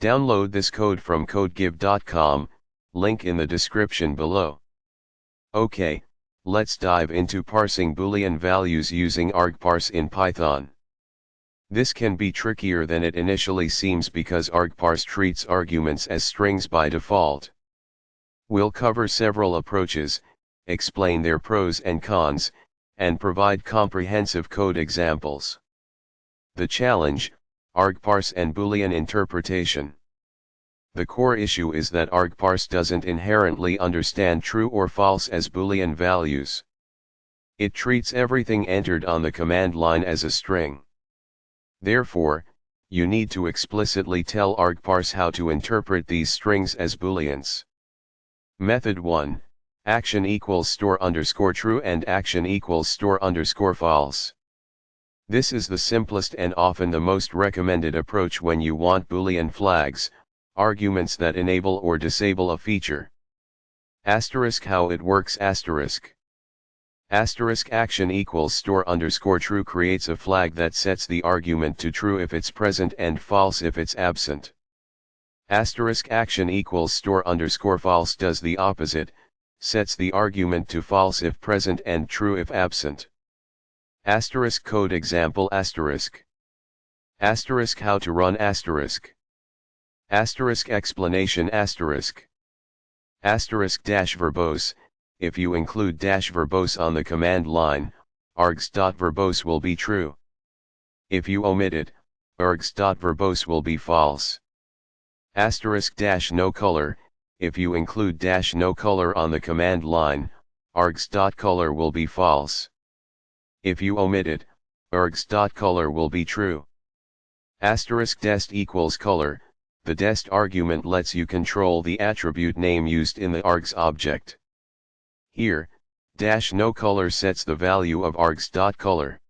Download this code from codegive.com, link in the description below. Okay, let's dive into parsing Boolean values using argparse in Python. This can be trickier than it initially seems because argparse treats arguments as strings by default. We'll cover several approaches, explain their pros and cons, and provide comprehensive code examples. The challenge: argparse and Boolean interpretation. The core issue is that argparse doesn't inherently understand true or false as Boolean values. It treats everything entered on the command line as a string. Therefore, you need to explicitly tell argparse how to interpret these strings as booleans. Method 1, action equals store_true and action equals store_false. This is the simplest and often the most recommended approach when you want Boolean flags, arguments that enable or disable a feature. How it works. Action equals store_true creates a flag that sets the argument to true if it's present and false if it's absent. Action equals store_false does the opposite, sets the argument to false if present and true if absent. Code example. How to run. Explanation. Verbose. If you include -verbose on the command line, args.verbose will be true. If you omit it, args.verbose will be false. -no color. If you include -no color on the command line, args.color will be false. If you omit it, args.color will be true. Dest equals color. The dest argument lets you control the attribute name used in the args object. Here, -no color sets the value of args.color.